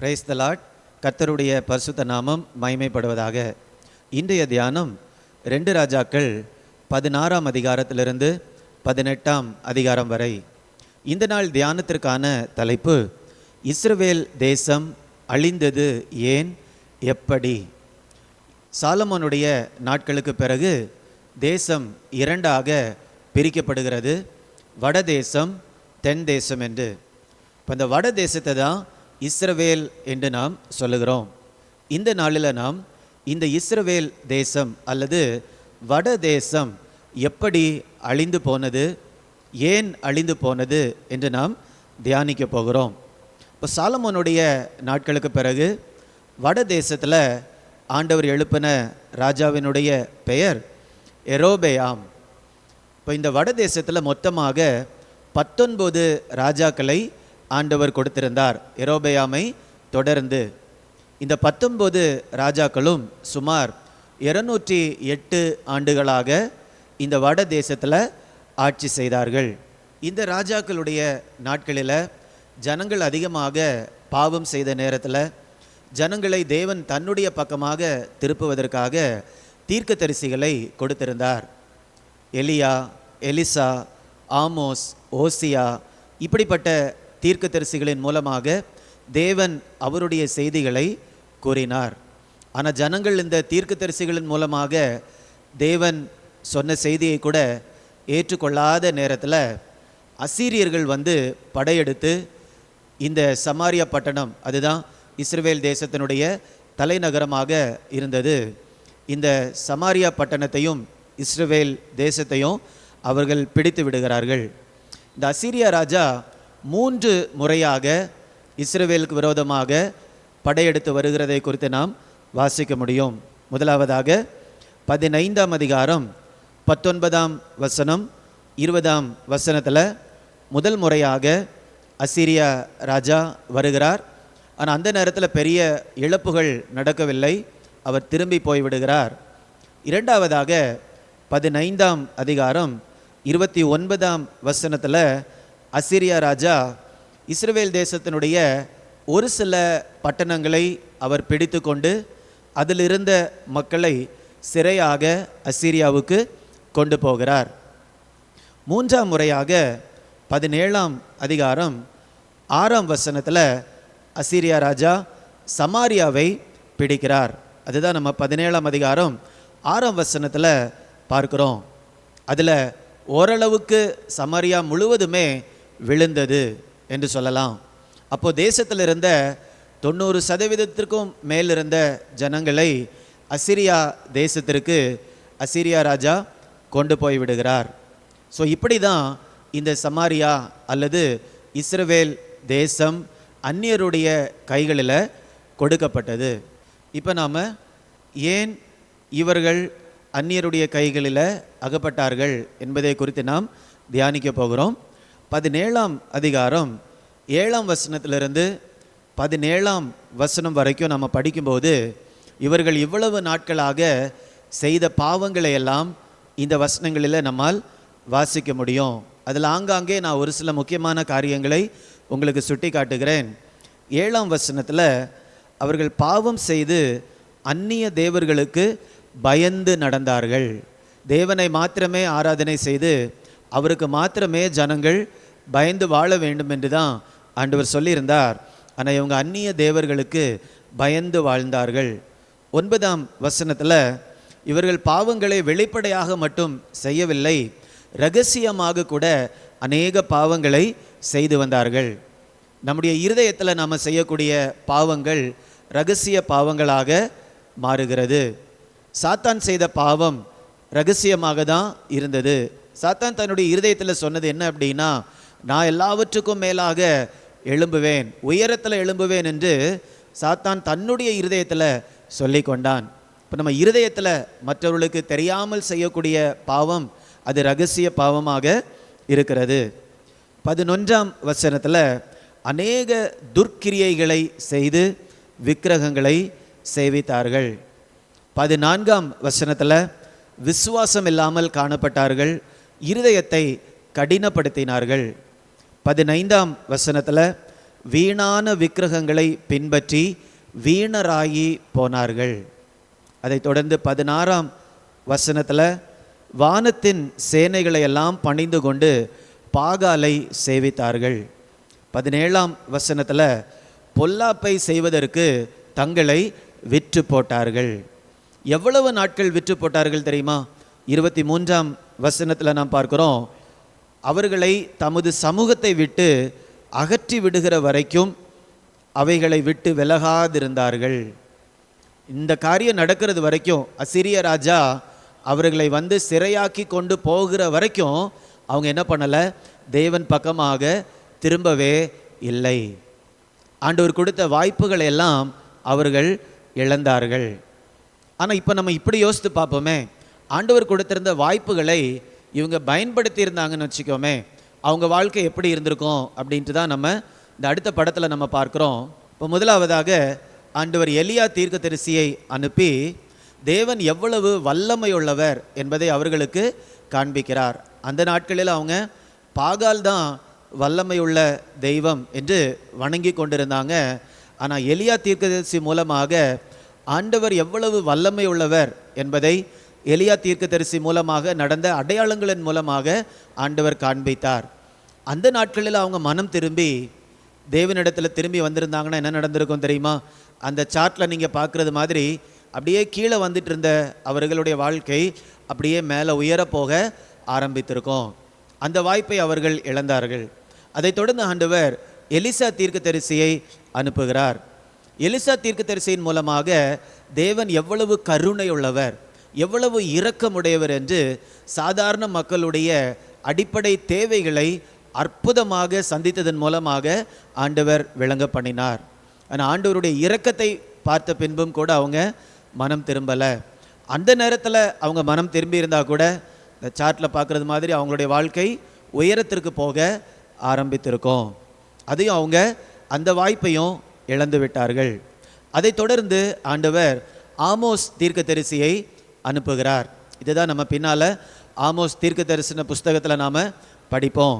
Praise the Lord. கர்த்தருடைய பரிசுத்த நாமம் மகிமைப்படுவதாக. இன்றைய தியானம் 2 ராஜாக்கள் 16ஆம் அதிகாரத்திலிருந்து 18ஆம் அதிகாரம் வரை. இந்த நாள் தியானத்திற்கான தலைப்பு, இஸ்ரவேல் தேசம் அழிந்தது ஏன், எப்படி? சாலமோனுடைய நாட்களுக்கு பிறகு தேசம் இரண்டாக பிரிக்கப்படுகிறது, வடதேசம் தென் தேசம் என்று. இப்போ இந்த வட தேசத்தை தான் இஸ்ரவேல் என்று நாம் சொல்லுகிறோம். இந்த நாளில் நாம் இந்த இஸ்ரவேல் தேசம் அல்லது வட தேசம் எப்படி அழிந்து போனது, ஏன் அழிந்து போனது என்று நாம் தியானிக்க போகிறோம். இப்போ சாலமோனுடைய நாட்களுக்கு பிறகு வட தேசத்தில் ஆண்டவர் எழுப்பின ராஜாவினுடைய பெயர் எரோபெயாம். இப்போ இந்த வட தேசத்தில் மொத்தமாக 19 ராஜாக்களை ஆண்டவர் கொடுத்திருந்தார் எரோபெயாமை தொடர்ந்து. இந்த 19 ராஜாக்களும் சுமார் 208 ஆண்டுகளாக இந்த வட தேசத்தில் ஆட்சி செய்தார்கள். இந்த ராஜாக்களுடைய நாட்களில் ஜனங்கள் அதிகமாக பாவம் செய்த நேரத்தில் ஜனங்களை தேவன் தன்னுடைய பக்கமாக திருப்புவதற்காக தீர்க்கதரிசிகளை கொடுத்திருந்தார். எலியா, எலிசா, ஆமோஸ், ஓசியா, இப்படிப்பட்ட தீர்க்கதரிசிகளின் மூலமாக தேவன் அவருடைய செய்திகளை கூறினார். ஆனால் ஜனங்கள் இந்த தீர்க்கதரிசிகளின் மூலமாக தேவன் சொன்ன செய்தியை கூட ஏற்றுக்கொள்ளாத நேரத்தில் அசீரியர்கள் வந்து படையெடுத்து இந்த சமாரியா பட்டணம், அதுதான் இஸ்ரவேல் தேசத்தினுடைய தலைநகரமாக இருந்தது, இந்த சமாரியா பட்டணத்தையும் இஸ்ரவேல் தேசத்தையும் அவர்கள் பிடித்து விடுகிறார்கள். இந்த அசீரியா ராஜா 3 முறையாக இஸ்ரவேலுக்கு விரோதமாக படையெடுத்து வருகிறதை குறித்து நாம் வாசிக்க முடியும். முதலாவதாக 15ஆம் அதிகாரம் 19ஆம் வசனம் 20ஆம் வசனத்தில் முதல் முறையாக அசீரியா ராஜா வருகிறார். ஆனால் அந்த நேரத்தில் பெரிய இழப்புகள் நடக்கவில்லை, அவர் திரும்பி போய்விடுகிறார். இரண்டாவதாக 15ஆம் அதிகாரம் 29ஆம் வசனத்தில் அசீரியா ராஜா இஸ்ரவேல் தேசத்தினுடைய ஒரு சில பட்டணங்களை அவர் பிடித்து கொண்டு அதில் இருந்த மக்களை சிறையாக அசீரியாவுக்கு கொண்டு போகிறார். மூன்றாம் முறையாக 17ஆம் அதிகாரம் 6ஆம் வசனத்தில் அசீரியா ராஜா சமாரியாவை பிடிக்கிறார். அதுதான் நம்ம 17ஆம் அதிகாரம் 6ஆம் வசனத்தில் பார்க்கிறோம். அதில் ஓரளவுக்கு சமாரியா முழுவதுமே விழுந்தது என்று சொல்லலாம். அப்போது தேசத்தில் இருந்த 90% மேலிருந்த ஜனங்களை அசீரியா தேசத்திற்கு அசீரியா ராஜா கொண்டு போய் விடுகிறார். ஸோ இப்படி தான் இந்த சமாரியா அல்லது இஸ்ரவேல் தேசம் அந்நியருடைய கைகளில் கொடுக்கப்பட்டது. இப்போ நாம் ஏன் இவர்கள் அந்நியருடைய கைகளில் அகப்பட்டார்கள் என்பதை குறித்து நாம் தியானிக்க போகிறோம். 17ஆம் அதிகாரம் 7ஆம் வசனத்திலிருந்து 17ஆம் வசனம் வரைக்கும் நம்ம படிக்கும்போது இவர்கள் இவ்வளவு நாட்களாக செய்த பாவங்களை எல்லாம் இந்த வசனங்களில் நம்மால் வாசிக்க முடியும். அதில் ஆங்காங்கே நான் ஒரு சில முக்கியமான காரியங்களை உங்களுக்கு சுட்டி காட்டுகிறேன். 7ஆம் வசனத்தில் அவர்கள் பாவம் செய்து அந்நிய தேவர்களுக்கு பயந்து நடந்தார்கள். தேவனை மாத்திரமே ஆராதனை செய்து அவருக்கு மாத்திரமே ஜனங்கள் பயந்து வாழ வேண்டும் என்று தான் ஆண்டவர் சொல்லியிருந்தார். ஆனால் இவங்க அந்நிய தேவர்களுக்கு பயந்து வாழ்ந்தார்கள். 9ஆம் வசனத்தில் இவர்கள் பாவங்களை வெளிப்படையாக மட்டும் செய்யவில்லை, இரகசியமாக கூட அநேக பாவங்களை செய்து வந்தார்கள். நம்முடைய இருதயத்தில் நாம் செய்யக்கூடிய பாவங்கள் இரகசிய பாவங்களாக மாறுகிறது. சாத்தான் செய்த பாவம் இரகசியமாக தான் இருந்தது. சாத்தான் தன்னுடைய இருதயத்தில் சொன்னது என்ன அப்படின்னா, நான் எல்லாவற்றுக்கும் மேலாக எழும்புவேன், உயரத்தில் எழும்புவேன் என்று சாத்தான் தன்னுடைய இருதயத்தில் சொல்லி கொண்டான். இப்போ நம்ம இருதயத்தில் மற்றவர்களுக்கு தெரியாமல் செய்யக்கூடிய பாவம் அது இரகசிய பாவமாக இருக்கிறது. 11ஆம் வசனத்தில் அநேக துர்க்கிரியைகளை செய்து விக்கிரகங்களை சேவித்தார்கள். 14ஆம் வசனத்தில் விசுவாசம் இல்லாமல் காணப்பட்டார்கள், இருதயத்தை கடினப்படுத்தினார்கள். 15ஆம் வசனத்தில் வீணான விக்கிரகங்களை பின்பற்றி வீணராகி போனார்கள். அதை தொடர்ந்து 16ஆம் வசனத்தில் வானத்தின் சேனைகளை எல்லாம் பணிந்து கொண்டு பாகாலை சேவித்தார்கள். 17ஆம் வசனத்தில் பொல்லாப்பை செய்வதற்கு தங்களை விற்று போட்டார்கள். எவ்வளவு நாட்கள் விற்று போட்டார்கள் தெரியுமா? 23ஆம் வசனத்தில் நாம் பார்க்கிறோம், அவர்களை தமது சமூகத்தை விட்டு அகற்றி விடுகிற வரைக்கும் அவைகளை விட்டு விலகாதிருந்தார்கள். இந்த காரியம் நடக்கிறது வரைக்கும், அசிரிய ராஜா அவர்களை வந்து சிறையாக்கி கொண்டு போகிற வரைக்கும் அவங்க என்ன பண்ணலை? தேவன் பக்கமாக திரும்பவே இல்லை. ஆண்டவர் கொடுத்த வாய்ப்புகளை எல்லாம் அவர்கள் இழந்தார்கள். ஆனால் இப்போ நம்ம இப்படி யோசித்து பார்ப்போமே, ஆண்டவர் கொடுத்திருந்த வாய்ப்புகளை இவங்க பயன்படுத்தி இருந்தாங்கன்னு வச்சுக்கோமே, அவங்க வாழ்க்கை எப்படி இருந்திருக்கும் அப்படின்ட்டு தான் நம்ம இந்த அடுத்த படத்தில் நம்ம பார்க்குறோம். இப்போ முதலாவதாக ஆண்டவர் எலியா தீர்க்கதரிசியை அனுப்பி தேவன் எவ்வளவு வல்லமையுள்ளவர் என்பதை அவர்களுக்கு காண்பிக்கிறார். அந்த நாட்களில் அவங்க பாகால் தான் வல்லமையுள்ள தெய்வம் என்று வணங்கி கொண்டிருந்தாங்க. ஆனால் எலியா தீர்க்கதரிசி மூலமாக ஆண்டவர் எவ்வளவு வல்லமை உள்ளவர் என்பதை எலியா தீர்க்கதரிசி மூலமாக நடந்த அடையாளங்களின் மூலமாக ஆண்டவர் காண்பித்தார். அந்த நாட்களில் அவங்க மனம் திரும்பி தேவனிடத்தில் திரும்பி வந்திருந்தாங்கன்னா என்ன நடந்திருக்கும் தெரியுமா? அந்த சார்ட்டில் நீங்கள் பார்க்குறது மாதிரி அப்படியே கீழே வந்துட்டு இருந்த அவர்களுடைய வாழ்க்கை அப்படியே மேலே உயர போக ஆரம்பித்திருக்கும். அந்த வாய்ப்பை அவர்கள் இழந்தார்கள். அதைத் தொடர்ந்து ஆண்டவர் எலிசா தீர்க்கதரிசியை அனுப்புகிறார். எலிசா தீர்க்கதரிசியின் மூலமாக தேவன் எவ்வளவு கருணை உள்ளவர், எவ்வளவு இரக்கமுடையவர் என்று சாதாரண மக்களுடைய அடிப்படை தேவைகளை அற்புதமாக சந்தித்ததன் மூலமாக ஆண்டவர் விளங்க பண்ணினார். ஆனால் ஆண்டவருடைய இரக்கத்தை பார்த்த பின்பும் கூட அவங்க மனம் திரும்பலை. அந்த நேரத்தில் அவங்க மனம் திரும்பி இருந்தால் கூட இந்த சார்ட்டில் பார்க்குறது மாதிரி அவங்களுடைய வாழ்க்கை உயரத்திற்கு போக ஆரம்பித்திருக்கும். அதையும் அவங்க அந்த வாய்ப்பையும் இழந்து விட்டார்கள். அதைத் தொடர்ந்து ஆண்டவர் ஆமோஸ் தீர்க்கதரிசியை அனுப்புகிறார். இதுதான் நம்ம பின்னால் ஆமோஸ் தீர்க்க தரிசன புஸ்தகத்தில் நாம் படிப்போம்.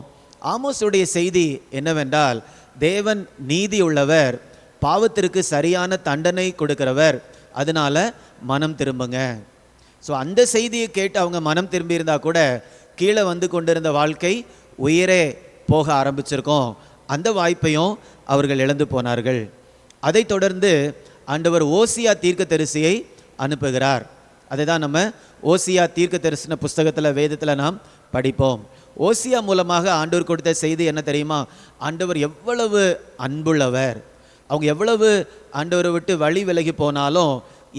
ஆமோஸுடைய செய்தி என்னவென்றால், தேவன் நீதி உள்ளவர், பாவத்திற்கு சரியான தண்டனை கொடுக்கிறவர், அதனால மனம் திரும்புங்க. ஸோ அந்த செய்தியை கேட்டு அவங்க மனம் திரும்பி இருந்தால் கூட கீழே வந்து கொண்டிருந்த வாழ்க்கை உயரே போக ஆரம்பிச்சிருக்கோம். அந்த வாய்ப்பையும் அவர்கள் இழந்து போனார்கள். அதைத் தொடர்ந்து ஆண்டவர் ஓசியா தீர்க்கதரிசியை அனுப்புகிறார். அதை தான் நம்ம ஓசியா தீர்க்க தரிசன புஸ்தகத்தில் வேதத்தில் நாம் படிப்போம். ஓசியா மூலமாக ஆண்டவர் கொடுத்த செய்தி என்ன தெரியுமா? ஆண்டவர் எவ்வளவு அன்புள்ளவர், அவங்க எவ்வளவு ஆண்டவரை விட்டு வழி விலகி போனாலும்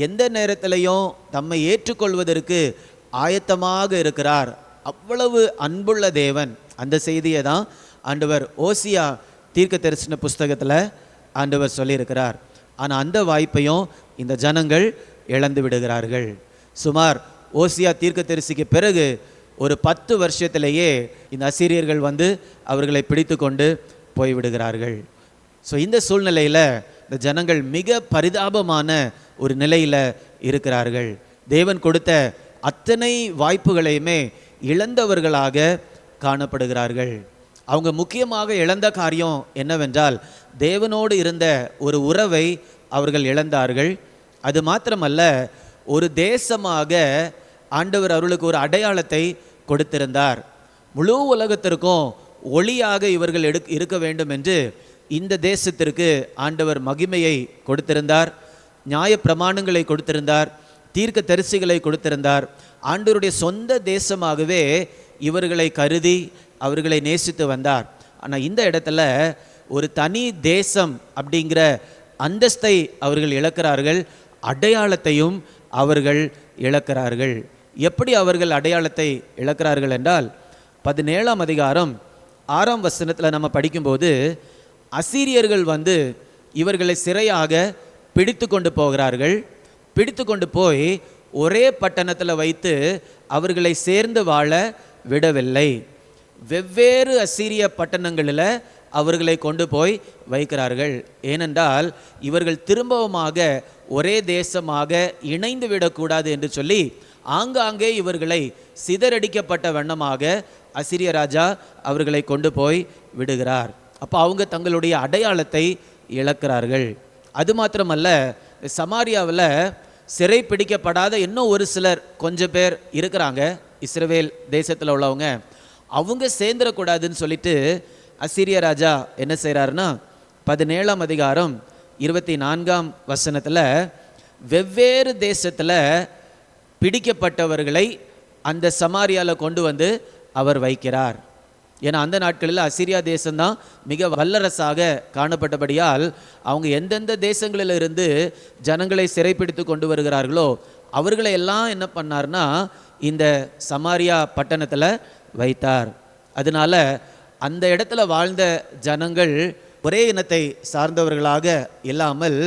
எந்த நேரத்திலையும் தம்மை ஏற்றுக்கொள்வதற்கு ஆயத்தமாக இருக்கிறார், அவ்வளவு அன்புள்ள தேவன். அந்த செய்தியை தான் ஆண்டவர் ஓசியா தீர்க்க தரிசன புஸ்தகத்தில் ஆண்டவர் சொல்லியிருக்கிறார். ஆனால் அந்த வாய்ப்பையும் இந்த ஜனங்கள் இழந்து விடுகிறார்கள். சுமார் ஓசியா தீர்க்கதரிசிக்கு பிறகு ஒரு 10 வருஷத்திலேயே இந்த அசீரியர்கள் வந்து அவர்களை பிடித்து கொண்டு போய்விடுகிறார்கள். ஸோ இந்த சூழ்நிலையில் இந்த ஜனங்கள் மிக பரிதாபமான ஒரு நிலையில் இருக்கிறார்கள். தேவன் கொடுத்த அத்தனை வாய்ப்புகளையுமே இழந்தவர்களாக காணப்படுகிறார்கள். அவங்க முக்கியமாக இழந்த காரியம் என்னவென்றால், தேவனோடு இருந்த ஒரு உறவை அவர்கள் இழந்தார்கள். அது மாத்திரமல்ல, ஒரு தேசமாக ஆண்டவர் அவர்களுக்கு ஒரு அடையாளத்தை கொடுத்திருந்தார். முழு உலகத்திற்கும் ஒளியாக இவர்கள் இருக்க வேண்டும் என்று இந்த தேசத்திற்கு ஆண்டவர் மகிமையை கொடுத்திருந்தார், நியாய பிரமாணங்களை கொடுத்திருந்தார், தீர்க்க தரிசிகளை கொடுத்திருந்தார். ஆண்டவருடைய சொந்த தேசமாகவே இவர்களை கருதி அவர்களை நேசித்து வந்தார். ஆனால் இந்த இடத்துல ஒரு தனி தேசம் அப்படிங்கிற அந்தஸ்தை அவர்கள் இழக்கிறார்கள், அடையாளத்தையும் அவர்கள் இழக்கிறார்கள். எப்படி அவர்கள் அடையாளத்தை இழக்கிறார்கள் என்றால், 17ஆம் அதிகாரம் 6ஆம் வசனத்தில் நம்ம படிக்கும்போது, அசீரியர்கள் வந்து இவர்களை சிறையாக பிடித்து கொண்டு போகிறார்கள். பிடித்து கொண்டு போய் ஒரே பட்டணத்தில் வைத்து அவர்களை சேர்ந்து வாழ விடவில்லை. வெவ்வேறு அசீரிய பட்டணங்களில் அவர்களை கொண்டு போய் வைக்கிறார்கள். ஏனென்றால் இவர்கள் திரும்பவுமாக ஒரே தேசமாக இணைந்து விடக்கூடாது என்று சொல்லி ஆங்காங்கே இவர்களை சிதறடிக்கப்பட்ட வண்ணமாக அசீரிய ராஜா அவர்களை கொண்டு போய் விடுகிறார். அப்போ அவங்க தங்களுடைய அடையாளத்தை இழக்கிறார்கள். அது மாத்திரமல்ல, சமாரியாவில் சிறை பிடிக்கப்படாத இன்னும் ஒரு சிலர் கொஞ்சம் பேர் இருக்கிறாங்க, இஸ்ரவேல் தேசத்தில் உள்ளவங்க. அவங்க சேர்ந்துடக்கூடாதுன்னு சொல்லிட்டு அசீரிய ராஜா என்ன செய்கிறாருன்னா 17ஆம் அதிகாரம் 24ஆம் வசனத்தில் வெவ்வேறு தேசத்தில் பிடிக்கப்பட்டவர்களை அந்த சமாரியாவில் கொண்டு வந்து அவர் வைக்கிறார். ஏன்னா அந்த நாட்களில் அசீரியா தேசம்தான் மிக வல்லரசாக காணப்பட்டபடியால் அவங்க எந்தெந்த தேசங்களில் இருந்து ஜனங்களை சிறைப்பிடித்து கொண்டு வருகிறார்களோ அவர்களை எல்லாம் என்ன பண்ணார்னா இந்த சமாரியா பட்டணத்தில் வைத்தார். அதனால அந்த இடத்துல வாழ்ந்த ஜனங்கள் ஒரே இனத்தை சார்ந்தவர்களாக இல்லாமல்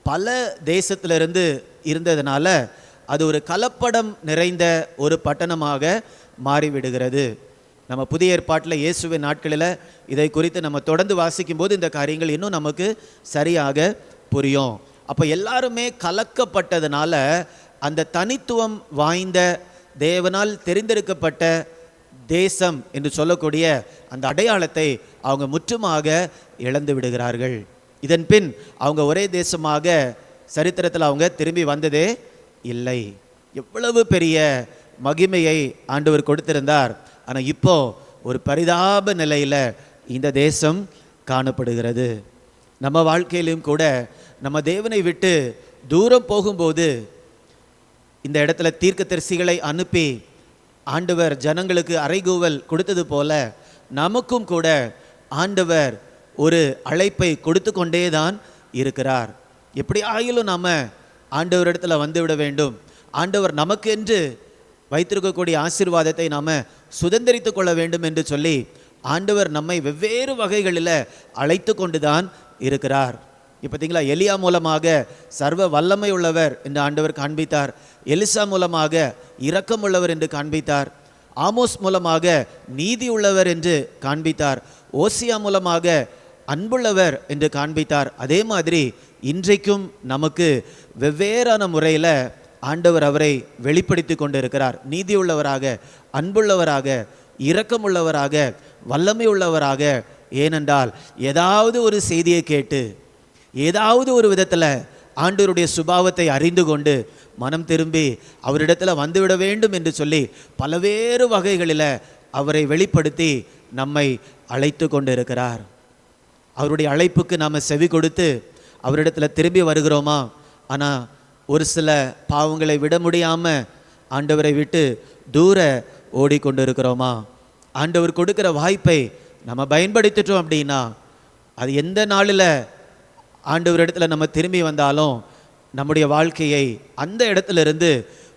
பல தேசத்திலிருந்து இருந்ததுனால அது ஒரு கலப்படம் நிறைந்த ஒரு பட்டணமாக மாறிவிடுகிறது. நம்ம புதிய ஏற்பாட்டில் இயேசுவின் நாட்களில் இதை குறித்து நம்ம தொடர்ந்து வாசிக்கும் போது இந்த காரியங்கள் இன்னும் நமக்கு சரியாக புரியும். அப்போ எல்லாருமே கலக்கப்பட்டதுனால அந்த தனித்துவம் வாய்ந்த தேவனால் தெரிந்தெடுக்கப்பட்ட தேசம் என்று சொல்லக்கூடிய அந்த அடையாளத்தை அவங்க முற்றுமாக இழந்து விடுகிறார்கள். இதன் பின் அவங்க ஒரே தேசமாக சரித்திரத்தில் அவங்க திரும்பி வந்ததே இல்லை. எவ்வளவு பெரிய மகிமையை ஆண்டவர் கொடுத்திருந்தார். ஆனால் இப்போ ஒரு பரிதாப நிலையில் இந்த தேசம் காணப்படுகிறது. நம்ம வாழ்க்கையிலும் கூட நம்ம தேவனை விட்டு தூரம் போகும்போது இந்த இடத்துல தீர்க்கதரிசிகளை அனுப்பி ஆண்டவர் ஜனங்களுக்கு அறைகூவல் கொடுத்தது போல நமக்கும் கூட ஆண்டவர் ஒரு அழைப்பை கொடுத்து கொண்டே தான் இருக்கிறார். எப்படி ஆயிலும் நாம் ஆண்டவர் இடத்துல வந்து விட வேண்டும். ஆண்டவர் நமக்கு என்று வைத்திருக்கக்கூடிய ஆசீர்வாதத்தை நாம் சுதந்திரித்து கொள்ள வேண்டும் என்று சொல்லி ஆண்டவர் நம்மை வெவ்வேறு வகைகளில் அழைத்து கொண்டு தான் இருக்கிறார். இப்போ பார்த்தீங்களா, எலியா மூலமாக சர்வ வல்லமை உள்ளவர் என்று ஆண்டவர் காண்பித்தார். எலிசா மூலமாக இரக்கம் உள்ளவர் என்று காண்பித்தார். ஆமோஸ் மூலமாக நீதி உள்ளவர் என்று காண்பித்தார். ஓசியா மூலமாக அன்புள்ளவர் என்று காண்பித்தார். அதே மாதிரி இன்றைக்கும் நமக்கு வெவ்வேறான முறையில் ஆண்டவர் அவரை வெளிப்படுத்தி கொண்டு இருக்கிறார். நீதி உள்ளவராக, அன்புள்ளவராக, இரக்கமுள்ளவராக, வல்லமை உள்ளவராக. ஏனென்றால் ஏதாவது ஒரு செய்தியை கேட்டு ஏதாவது ஒரு விதத்தில் ஆண்டவருடைய சுபாவத்தை அறிந்து கொண்டு மனம் திரும்பி அவரிடத்தில் வந்துவிட வேண்டும் என்று சொல்லி பல்வேறு வகைகளில் அவரை வெளிப்படுத்தி நம்மை அழைத்து கொண்டு இருக்கிறார். அவருடைய அழைப்புக்கு நாம் செவி கொடுத்து அவரிடத்தில் திரும்பி வருகிறோமா? ஆனால் ஒரு சில பாவங்களை விட முடியாமல் ஆண்டவரை விட்டு தூர ஓடிக்கொண்டு இருக்கிறோமா? ஆண்டவர் கொடுக்குற வாய்ப்பை நம்ம பயன்படுத்திட்டோம் அப்படின்னா அது எந்த நாளில் ஆண்டவர் இடத்துல நம்ம திரும்பி வந்தாலும் நம்முடைய வாழ்க்கையை அந்த இடத்துல இருந்து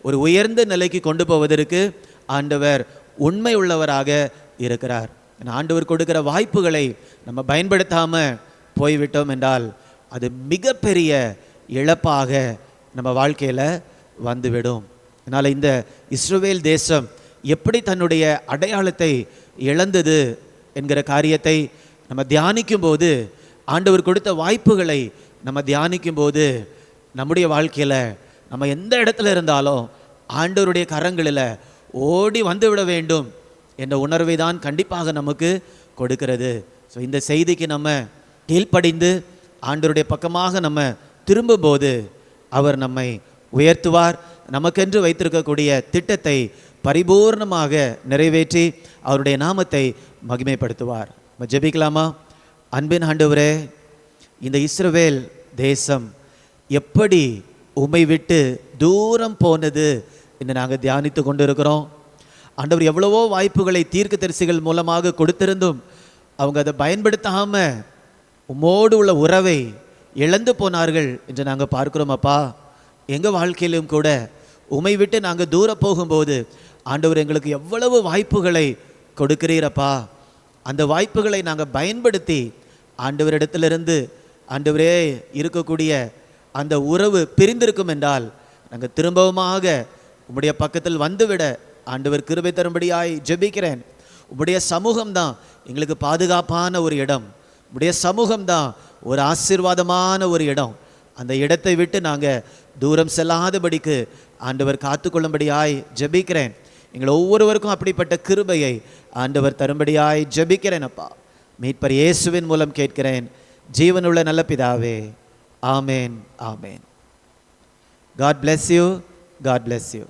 ஒரு உயர்ந்த நிலைக்கு கொண்டு போவதற்கு ஆண்டவர் உண்மை உள்ளவராக இருக்கிறார். ஆண்டவர் கொடுக்கிற வாய்ப்புகளை நம்ம பயன்படுத்தாமல் போய்விட்டோம் என்றால் அது மிகப்பெரிய இழப்பாக நம்ம வாழ்க்கையில் வந்துவிடும். அதனால் இந்த இஸ்ரவேல் தேசம் எப்படி தன்னுடைய அடையாளத்தை இழந்தது என்கிற காரியத்தை நம்ம தியானிக்கும் போது, ஆண்டவர் கொடுத்த வாய்ப்புகளை நம்ம தியானிக்கும் போது நம்முடைய வாழ்க்கையில் நம்ம எந்த இடத்துல இருந்தாலும் ஆண்டவருடைய கரங்களில் ஓடி வந்து விட வேண்டும் என்ற உணர்வை தான் கண்டிப்பாக நமக்கு கொடுக்கிறது. ஸோ இந்த செய்திக்கு நம்ம கீழ்ப்படிந்து ஆண்டவருடைய பக்கமாக நம்ம திரும்பும்போது அவர் நம்மை உயர்த்துவார். நமக்கென்று வைத்திருக்கக்கூடிய திட்டத்தை பரிபூர்ணமாக நிறைவேற்றி அவருடைய நாமத்தை மகிமைப்படுத்துவார். நம்ம ஜெபிக்கலாமா? அன்பின் ஆண்டவரே, இந்த இஸ்ரவேல் தேசம் எப்படி உம்மை விட்டு தூரம் போனது என்று நாங்கள் தியானித்து கொண்டு இருக்கிறோம். ஆண்டவர் எவ்வளவோ வாய்ப்புகளை தீர்க்கதரிசிகள் மூலமாக கொடுத்திருந்தும் அவங்க அதை பயன்படுத்தாமல் உம்மோடு உள்ள உறவை இழந்து போனார்கள் என்று நாங்கள் பார்க்கிறோம். அப்பா, எங்கள் வாழ்க்கையிலும் கூட உம்மை விட்டு நாங்கள் தூரம் போகும்போது ஆண்டவர் எங்களுக்கு எவ்வளவு வாய்ப்புகளை கொடுக்கிறீரப்பா. அந்த வாய்ப்புகளை நாங்கள் பயன்படுத்தி ஆண்டவரிடத்திலிருந்து ஆண்டவரே இருக்கக்கூடிய அந்த உறவு பிரிந்திருக்கும் என்றால் நாங்கள் திரும்பவுமாக உம்முடைய பக்கத்தில் வந்துவிட ஆண்டவர் கிருபை தரும்படியாய் ஜெபிக்கிறேன். உம்முடைய சமூகம்தான் எங்களுக்கு பாதுகாப்பான ஒரு இடம். உம்முடைய சமூகம்தான் ஒரு ஆசீர்வாதமான ஒரு இடம். அந்த இடத்தை விட்டு நாங்கள் தூரம் செல்லாதபடிக்கு ஆண்டவர் காத்துக்கொள்ளும்படியாய் ஜெபிக்கிறேன். எங்கள் ஒவ்வொருவருக்கும் அப்படிப்பட்ட கிருபையை ஆண்டவர் தரும்படியாய் ஜெபிக்கிறேன். அப்பா, மீட்பர் இயேசுவின் மூலம் கேட்கிறேன் ஜீவனுள்ள நல்ல பிதாவே, ஆமேன், ஆமேன். God bless you. God bless you.